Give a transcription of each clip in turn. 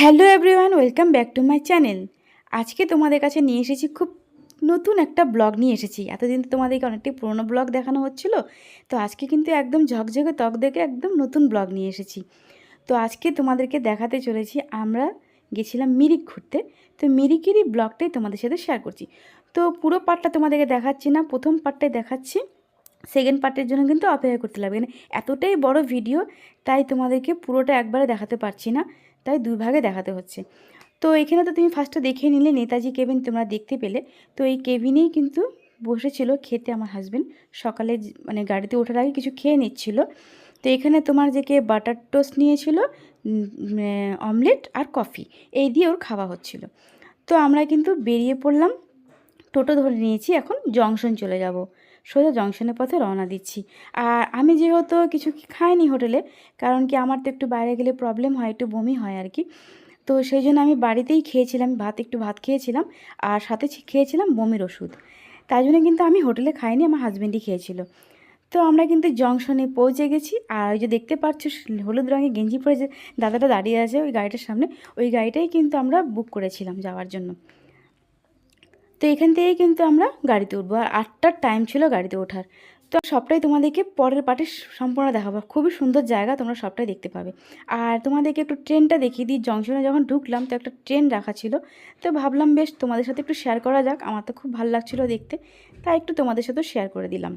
Hello everyone, welcome back to my channel. আজকে তোমাদের কাছে নিয়ে এসেছি খুব নতুন একটা ব্লগ নিয়ে এসেছি। এতদিন তো তোমাদেরকে অনেকটাই পুরোনো ব্লগ দেখানো হচ্ছিল, তো আজকে কিন্তু একদম ঝকঝকে তকদেকে একদম নতুন ব্লগ নিয়ে এসেছি। তো আজকে তোমাদেরকে দেখাতে চলেছি আমরা গেছিলাম মিরিক ঘুরতে। তো মিরিকেরই ব্লগটাই তোমাদের সাথে শেয়ার করছি। তো পুরো পার্টটা তোমাদেরকে দেখাচ্ছি না, প্রথম পার্টটাই দেখাচ্ছি। সেকেন্ড পার্টের জন্য কিন্তু অপেক্ষা করতে লাগবে না, এতটাই বড় ভিডিও, তাই তোমাদেরকে পুরোটা একবারে দেখাতে পারছি না, তাই দুই ভাগে দেখাতে হচ্ছে। তো এখানে তো তুমি ফার্স্টে দেখে নিলে নেতাজি কেবিন তোমরা দেখতে পেলে। তো এই কেবিনেই কিন্তু বসেছিল খেতে আমার হাজব্যান্ড। সকালে মানে গাড়িতে ওঠার আগে কিছু খেয়ে নিচ্ছিল। তো এখানে তোমার যে কে বাটার টোস্ট নিয়েছিল, অমলেট আর কফি, এই দিয়ে ওর খাওয়া হচ্ছিল। তো আমরা কিন্তু বেরিয়ে পড়লাম, টোটো ধরে নিয়েছি, এখন জংশন চলে যাব। সোজা জংশনের পথে রওনা দিচ্ছি। আর আমি যেহেতু কিছু খাইনি হোটেলে, কারণ কি আমার তো একটু বাইরে গেলে প্রবলেম হয়, একটু বমি হয় আর কি। তো সেই জন্য আমি বাড়িতেই খেয়েছিলাম, একটু ভাত খেয়েছিলাম, আর সাথে খেয়েছিলাম বমির ওষুধ। তাই জন্য কিন্তু আমি হোটেলে খাইনি, আমার হাজব্যান্ডই খেয়েছিল। তো আমরা কিন্তু জংশনে পৌঁছে গেছি। আর ওই যে দেখতে পাচ্ছ হলুদ রঙের গেঞ্জি পরে যে দাদাটা দাঁড়িয়ে আছে ওই গাড়িটার সামনে, ওই গাড়িটাই কিন্তু আমরা বুক করেছিলাম যাওয়ার জন্য। তো এখান থেকেই কিন্তু আমরা গাড়িতে উঠবো, আর 8টার টাইম ছিল গাড়িতে ওঠার। তো সবটাই তোমাদেরকে পরের পার্টে সম্পূর্ণ দেখাবো। খুবই সুন্দর জায়গা, তোমরা সবটাই দেখতে পাবে। আর তোমাদেরকে একটু ট্রেনটা দেখিয়ে দিই। জংশনে যখন ঢুকলাম তো একটা ট্রেন রাখা ছিল, তো ভাবলাম বেশ তোমাদের সাথে একটু শেয়ার করা যাক। আমার তো খুব ভালো লাগছিলো দেখতে, তাই একটু তোমাদের সাথেও শেয়ার করে দিলাম।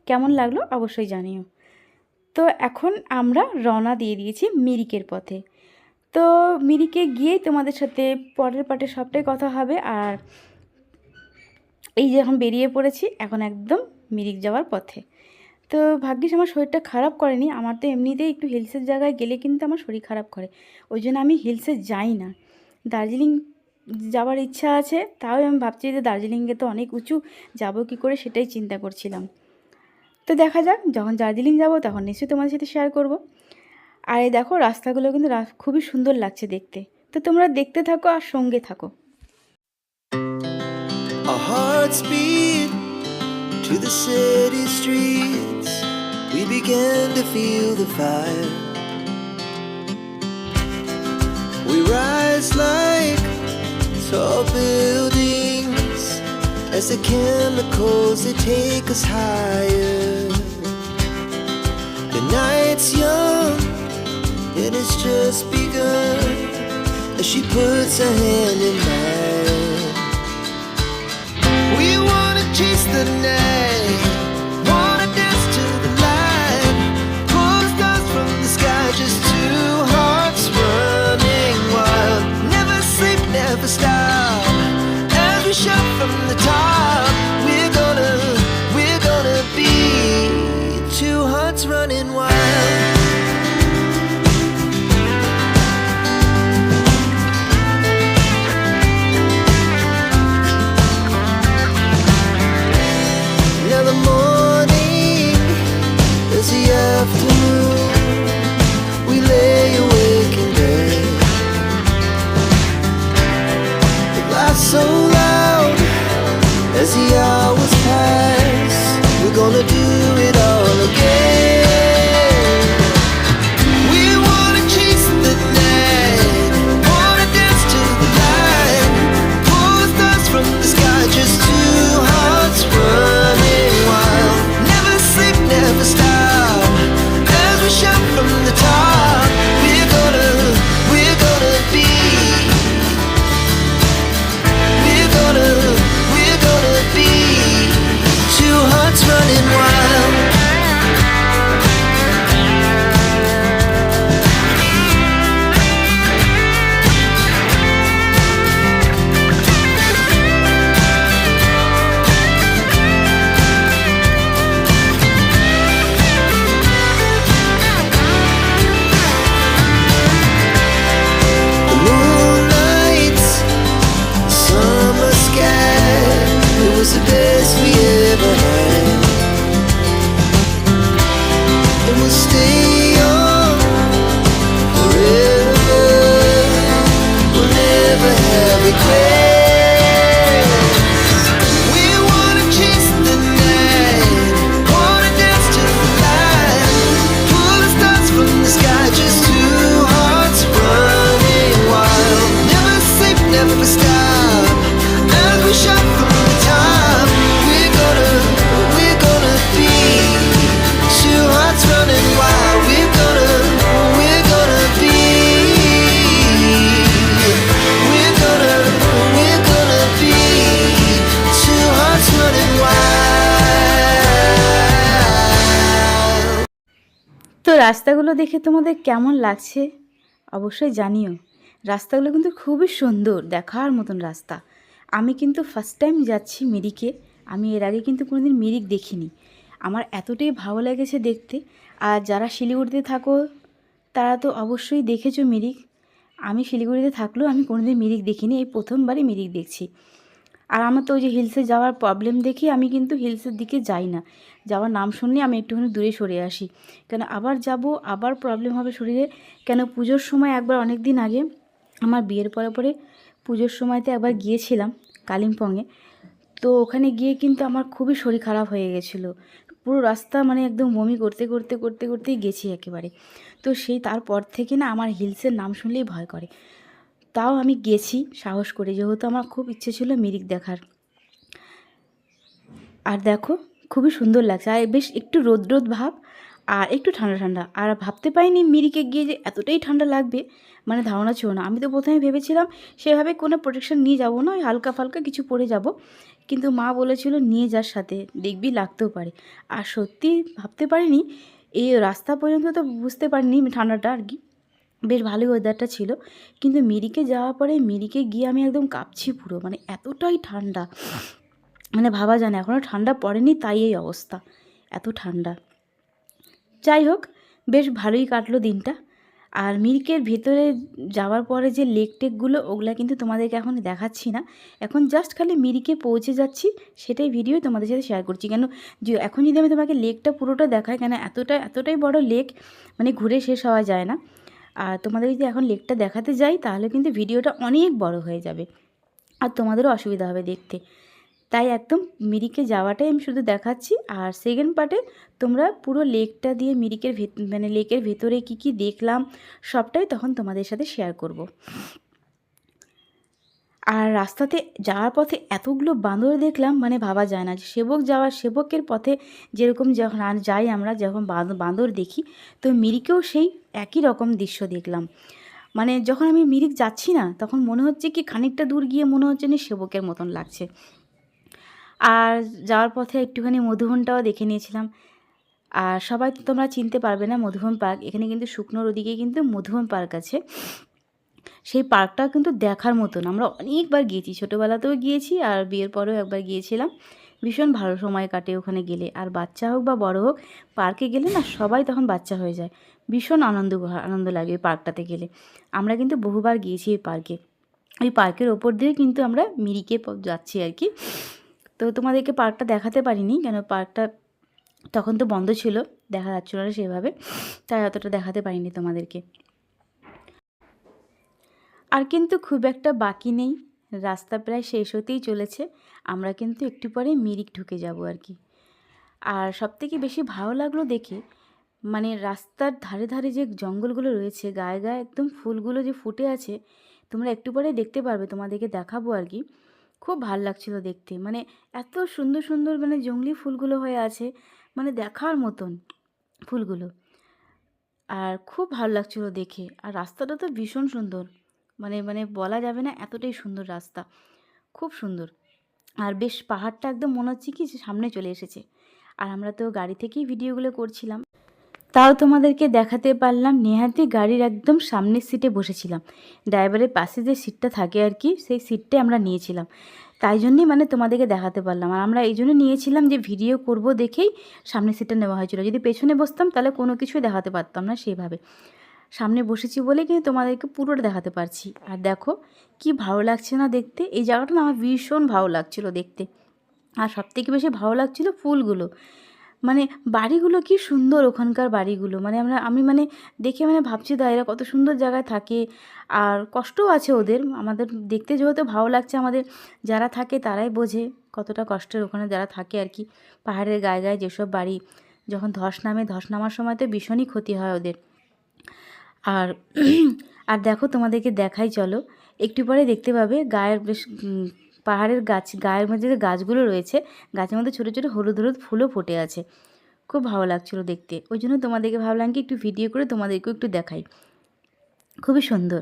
কেমন লাগলো অবশ্যই জানিও। তো এখন আমরা রওনা দিয়ে দিয়েছি মিরিকের পথে। তো মিরিকে গিয়েই তোমাদের সাথে পরের পার্টে সবটাই কথা হবে। আর এই যে এখন বেরিয়ে পড়েছি, এখন একদম মিরিক যাওয়ার পথে। তো ভাগ্যিস আমার শরীরটা খারাপ করেনি। আমার তো এমনিতেই একটু হিলসের জায়গায় গেলে কিন্তু আমার শরীর খারাপ করে, ওই জন্য আমি হিলসে যাই না। দার্জিলিং যাওয়ার ইচ্ছা আছে, তাও আমি ভাবছি যে দার্জিলিংয়ে তো অনেক উঁচু, যাব কি করে সেটাই চিন্তা করছিলাম। তো দেখা যাক, যখন দার্জিলিং যাব তখন নিশ্চয়ই তোমাদের সাথে শেয়ার করব। আর এই দেখো রাস্তাগুলো কিন্তু খুবই সুন্দর লাগছে দেখতে। তো তোমরা দেখতে থাকো আর সঙ্গে থাকো। Our hearts beat to the city streets. We began to feel the fire. We rise like tall buildings as the chemicals, they take us higher. The night's young and it's just begun as she puts her hand in mine. We wanna chase the night, wanna dance to the light, pull the stars from the sky, just two hearts running wild. Never sleep, never stop, as we shout from the top. We're gonna be two hearts running wild. Now the morning is the afternoon. We lay awake in bed. The laughs so loud as the hours pass. We're gonna do it all again. We wanna chase the night, wanna dance to the light, pull the stars from the sky, just two hearts running wild. Never sleep, never stop, as we shout from the top. We're gonna be, we're gonna be two hearts running wild. The moonlight, summer sky, it was the best we ever had. And we'll stay young forever. We'll never have regrets. We wanna chase the night, wanna dance to the light, pull the stars from the sky, just two hearts running wild. রাস্তাগুলো দেখে তোমাদের কেমন লাগছে অবশ্যই জানিও। রাস্তাগুলো কিন্তু খুবই সুন্দর, দেখার মতন রাস্তা। আমি কিন্তু ফার্স্ট টাইম যাচ্ছি মিরিকে। আমি এর আগে কিন্তু কোনোদিন মিরিক দেখিনি। আমার এতটাই ভালো লেগেছে দেখতে। আর যারা শিলিগুড়িতে থাকো তারা তো অবশ্যই দেখেছো মিরিক। আমি শিলিগুড়িতে থাকলেও আমি কোনোদিন মিরিক দেখিনি, এই প্রথমবারই মিরিক দেখছি। আর আমার তো ওই যে হিলসে যাওয়ার প্রবলেম দেখি আমি কিন্তু হিলসের দিকে যাই না। যাওয়ার নাম শুনলে আমি একটুখানি দূরে সরে আসি, কেন আবার যাব আবার প্রবলেম হবে শরীরে। কেন পুজোর সময় একবার অনেক দিন আগে আমার বিয়ের পরে পরে পুজোর সময়তে একবার গিয়েছিলাম কালিম্পংয়ে। তো ওখানে গিয়ে কিন্তু আমার খুবই শরীর খারাপ হয়ে গেছিলো। পুরো রাস্তা মানে একদম বমি করতে করতে করতে করতেই গেছি একেবারে। তো সেই তারপর থেকে না আমার হিলসের নাম শুনলেই ভয় করে। তাও আমি গেছি সাহস করে, যেহেতু আমার খুব ইচ্ছে ছিল মিরিক দেখার। আর দেখো খুবই সুন্দর লাগছে, আর বেশ একটু রোদ রোদ ভাব আর একটু ঠান্ডা ঠান্ডা। আর ভাবতে পারিনি মিরিকে গিয়ে যে এতটাই ঠান্ডা লাগবে, মানে ধারণা ছিল না। আমি তো প্রথমে ভেবেছিলাম সেভাবে কোনো প্রোটেকশন নিয়ে যাব না, ওই হালকা ফালকা কিছু পরে যাব। কিন্তু মা বলেছিল নিয়ে যার সাথে, দেখবি লাগতেও পারে। আর সত্যি ভাবতে পারিনি, এই রাস্তা পর্যন্ত তো বুঝতে পারিনি ঠান্ডাটা আর কি। বেশ ভালোই ওয়েদারটা ছিল। কিন্তু মিরিকে যাওয়ার পরে মিরিকে গিয়ে আমি একদম কাঁপছি পুরো, মানে এতটাই ঠান্ডা, মানে ভাবা যায় না এখনও ঠান্ডা পড়েনি তাই এই অবস্থা, এত ঠান্ডা। যাই হোক, বেশ ভালোই কাটলো দিনটা। আর মিরিকের ভেতরে যাওয়ার পরে যে লেক টেকগুলো ওগুলো কিন্তু তোমাদেরকে এখন দেখাচ্ছি না। এখন জাস্ট খালি মিরিকে পৌঁছে যাচ্ছি, সেটাই ভিডিও তোমাদের সাথে শেয়ার করছি। কেন যে এখন যদি আমি তোমাকে লেকটা পুরোটা দেখাই, কেন এতটাই বড় লেক, মানে ঘুরে শেষ হওয়া যায় না। আর তোমাদের যদি এখন লেকটা দেখাতে যাই তাহলে কিন্তু ভিডিওটা অনেক বড় হয়ে যাবে আর তোমাদেরও অসুবিধা হবে দেখতে। তাই একদম মিরিকে যাওয়াটাই আমি শুধু দেখাচ্ছি। আর সেকেন্ড পার্টে তোমরা পুরো লেকটা দিয়ে মিরিকের মানে লেকের ভেতরে কি কি দেখলাম সবটাই তখন তোমাদের সাথে শেয়ার করব। আর রাস্তাতে যাওয়ার পথে এতগুলো বাঁদর দেখলাম, মানে ভাবা যায় না। যে সেবকের পথে যেরকম যখন যাই আমরা, যখন বাঁদর দেখি, তো মিরিকেও সেই একই রকম দৃশ্য দেখলাম। মানে যখন আমি মিরিক যাচ্ছি না তখন মনে হচ্ছে কি খানিকটা দূর গিয়ে মনে হচ্ছে না সেবকের মতন লাগছে। আর যাওয়ার পথে একটুখানি মধুবনটাও দেখে নিয়েছিলাম। আর সবাই তো তোমরা চিনতে পারবে না মধুবন পার্ক, এখানে কিন্তু শুকনোর ওদিকে কিন্তু মধুবন পার্ক আছে। সেই পার্কটা কিন্তু দেখার মতন, আমরা অনেকবার গিয়েছি, ছোটোবেলাতেও গিয়েছি আর বিয়ের পরেও একবার গিয়েছিলাম। ভীষণ ভালো সময় কাটে ওখানে গেলে। আর বাচ্চা হোক বা বড় হোক, পার্কে গেলে না সবাই তখন বাচ্চা হয়ে যায়। ভীষণ আনন্দ লাগে ওই পার্কটাতে গেলে। আমরা কিন্তু বহুবার গিয়েছি এই পার্কে। ওই পার্কের ওপর দিয়ে কিন্তু আমরা মিরিকে যাচ্ছি আর কি। তো তোমাদেরকে পার্কটা দেখাতে পারিনি, কেন পার্কটা তখন তো বন্ধ ছিল, দেখা যাচ্ছিল না সেভাবে, তাই অতটা দেখাতে পারিনি তোমাদেরকে। আর কিন্তু খুব একটা বাকি নেই, রাস্তা প্রায় শেষ হতেই চলেছে। আমরা কিন্তু একটু পরে মিরিক ঢুকে যাব আর কি। আর সবথেকে বেশি ভালো লাগলো দেখে, মানে রাস্তার ধারে ধারে যে জঙ্গলগুলো রয়েছে, গায়ে গায়ে একদম ফুলগুলো যে ফুটে আছে, তোমরা একটু পরে দেখতে পারবে, তোমাদেরকে দেখাবো আর কি। খুব ভাল লাগছিল দেখতে, মানে এত সুন্দর সুন্দর মানে জংলি ফুলগুলো হয়ে আছে, মানে দেখার মতন ফুলগুলো। আর খুব ভালো লাগছিল দেখে। আর রাস্তাটা তো ভীষণ সুন্দর, মানে মানে বলা যাবে না, এতটাই সুন্দর রাস্তা, খুব সুন্দর। আর বেশ পাহাড়টা একদম মনে হচ্ছে কি যে সামনে চলে এসেছে। আর আমরা তো গাড়ি থেকেই ভিডিওগুলো করছিলাম, তাও তোমাদেরকে দেখাতে পারলাম। নেহাতি গাড়ির একদম সামনের সিটে বসেছিলাম, ড্রাইভারের পাশে যে সিটটা থাকে আর কি, সেই সিটটাই আমরা নিয়েছিলাম। তাই জন্যই মানে তোমাদেরকে দেখাতে পারলাম। আর আমরা এই জন্য নিয়েছিলাম যে ভিডিও করব দেখেই সামনের সিটটা নেওয়া হয়েছিল। যদি পেছনে বসতাম তাহলে কোনো কিছুই দেখাতে পারতাম না সেইভাবে। সামনে বসেছি বলেই কিন্তু তোমাদেরকে পুরোটা দেখাতে পারছি। আর দেখো কি ভালো লাগছে না দেখতে, এই জায়গাটা না আমার ভীষণ ভালো লাগছিলো দেখতে। আর সবথেকে বেশি ভালো লাগছিলো ফুলগুলো, মানে বাড়িগুলো কি সুন্দর ওখানকার বাড়িগুলো, মানে আমি মানে দেখে মানে ভাবছি দা এরা কত সুন্দর জায়গায় থাকে। আর কষ্টও আছে ওদের, আমাদের দেখতে যেহেতু ভালো লাগছে, আমাদের যারা থাকে তারাই বোঝে কতটা কষ্টের ওখানে যারা থাকে আর কি। পাহাড়ের গায়ে গায়ে যেসব বাড়ি, যখন ধস নামার সময় তো ভীষণই ক্ষতি হয় ওদের। আর আর দেখো তোমাদেরকে দেখাই, চলো একটু পরে দেখতে পাবে গায়ের বেশ পাহাড়ের গায়ের মধ্যে যে গাছগুলো রয়েছে, গাছের মধ্যে ছোটো ছোটো হলুদ হলুদ ফুলও ফুটে আছে। খুব ভালো লাগছিলো দেখতে, ওই জন্য তোমাদেরকে ভাবলাম কি একটু ভিডিও করে তোমাদেরকেও একটু দেখাই। খুবই সুন্দর।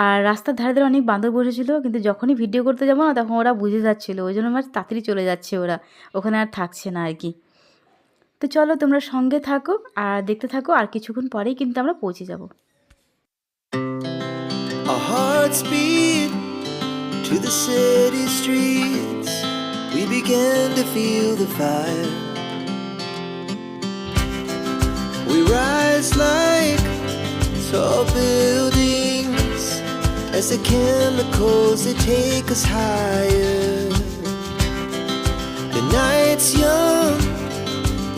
আর রাস্তার ধারে ধারে অনেক বাঁদর বসেছিল, কিন্তু যখনই ভিডিও করতে যাবো না তখন ওরা বুঝে যাচ্ছিলো, ওই জন্য আমার তাড়াতাড়ি চলে যাচ্ছে ওরা, ওখানে আর থাকছে না আর কি। তো চলো তোমরা সঙ্গে থাকো আর দেখতে থাকো, আর কিছুক্ষণ পরেই কিন্তু আমরা পৌঁছে যাব। Our hearts beat to the city streets. We began to feel the fire. We rise like tall buildings as the chemicals they take us higher. The night's young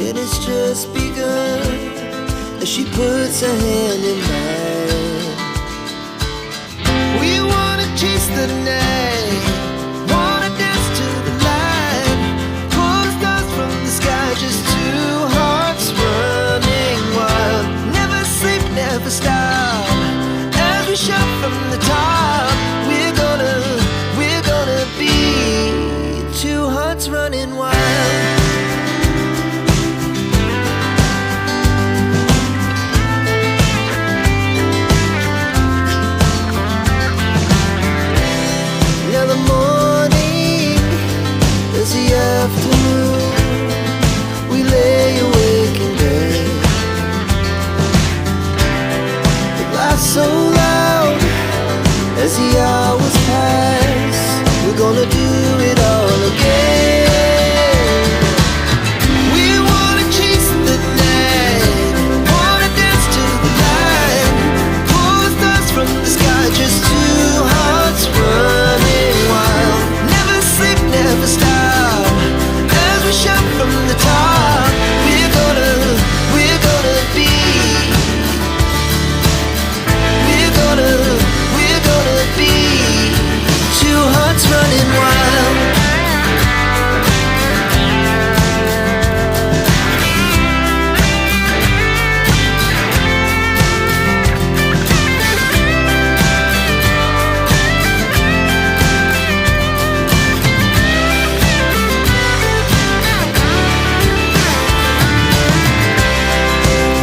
and it's just begun as she puts her hand in mine. We wanna chase the night, wanna dance to the light, pull the stars from the sky, just two hearts running wild. Never sleep, never stop, as we shout from the top. We're gonna be two hearts running wild. Now the morning is the afternoon. We lay awake in bed. The laughs so loud as the hours pass. We're gonna do it all again. We wanna chase the night, wanna dance to the light, pull the stars from the sky, just two hearts running wild. Never sleep, never stop, as we shout from the top. We're gonna be, we're gonna be two hearts running wild.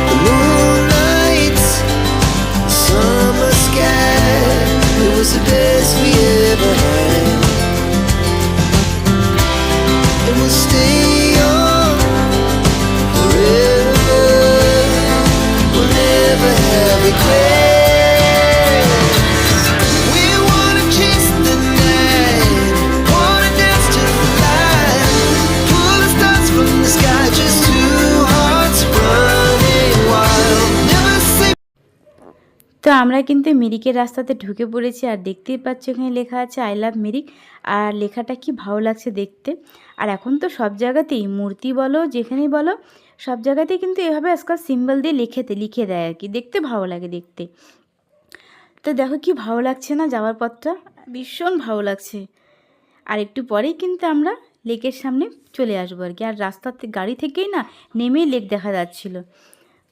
The moonlights, summer sky, it was the best we ever had. And we'll stay young forever. We'll never have regrets. We wanna chase the night, wanna dance to the light, pull the stars from the sky, just two hearts running wild. Never sleep. তো আমরা কিন্তু মিরিকের রাস্তাতে ঢুকে পড়েছি, আর দেখতেই পাচ্ছ এখানে লেখা আছে আই লাভ মিরিক। আর লেখাটা কি ভালো লাগছে দেখতে। আর এখন তো সব জায়গাতেই মূর্তি বলো যেখানেই বলো সব জায়গাতেই কিন্তু এভাবে আজকাল সিম্বল দিয়ে লিখে দেয় আর কি, দেখতে ভালো লাগে দেখতে। তো দেখো কি ভালো লাগছে না, যাওয়ার পথটা ভীষণ ভালো লাগছে। আর একটু পরেই কিন্তু আমরা লেকের সামনে চলে আসবো আর কি। আর রাস্তাতে গাড়ি থেকেই না নেমেই লেক দেখা যাচ্ছিল।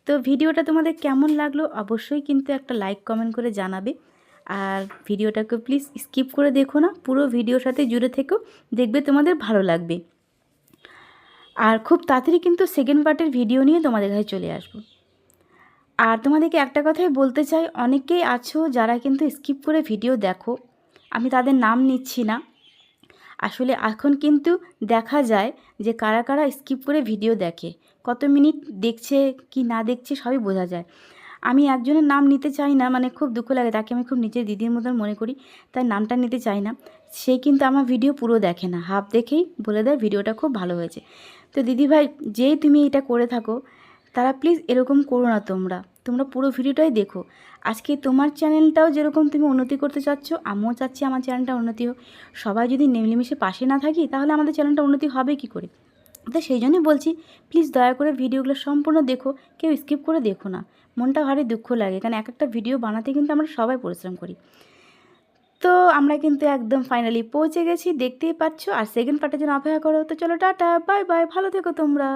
তো ভিডিওটা তোমাদের কেমন লাগলো অবশ্যই কিন্তু একটা লাইক কমেন্ট করে জানাবে। আর ভিডিওটাকে প্লিজ স্কিপ করে দেখো না, পুরো ভিডিওর সাথে জুড়ে থেকো, দেখবে তোমাদের ভালো লাগবে। আর খুব তাড়াতাড়ি কিন্তু সেকেন্ড পার্টের ভিডিও নিয়ে তোমাদের কাছে চলে আসবো। আর তোমাদেরকে একটা কথাই বলতে চাই, অনেকেই আছো যারা কিন্তু স্কিপ করে ভিডিও দেখো, আমি তাদের নাম নিচ্ছি না। আসলে এখন কিন্তু দেখা যায় যে কারা কারা স্কিপ করে ভিডিও দেখে, কত মিনিট দেখছে কি না দেখছে সবই বোঝা যায়। আমি একজনের নাম নিতে চাই না, মানে খুব দুঃখ লাগে, তাকে আমি খুব নিজের দিদির মতন মনে করি, তাই নামটা নিতে চাই না। সে কিন্তু আমার ভিডিও পুরো দেখে না, হাফ দেখেই বলে দেয় ভিডিওটা খুব ভালো হয়েছে। তো দিদিভাই যেই তুমি এটা করে থাকো, তারা প্লিজ এরকম করো না, তোমরা পুরো ভিডিওটাই দেখো। আজকে তোমার চ্যানেলটাও যেরকম তুমি উন্নতি করতে চাচ্ছ, আমিও চাচ্ছি আমার চ্যানেলটা উন্নতি হোক। সবাই যদি মিলেমিশে পাশে না থাকি তাহলে আমাদের চ্যানেলটা উন্নতি হবে কি করে? তো সেই জন্যই বলছি প্লিজ দয়া করে ভিডিওগুলো সম্পূর্ণ দেখো, কেউ স্কিপ করে দেখো না। মনটা ভারী দুঃখ লাগে, কারণ এক একটা ভিডিও বানাতে কিন্তু আমরা সবাই পরিশ্রম করি। তো আমরা কিন্তু একদম ফাইনালি পৌঁছে গেছি, দেখতেই পাচ্ছ। আর সেকেন্ড পার্টের জন্য অপেক্ষা করো। তো চলো টাটা, বাই বাই, ভালো থেকো তোমরা।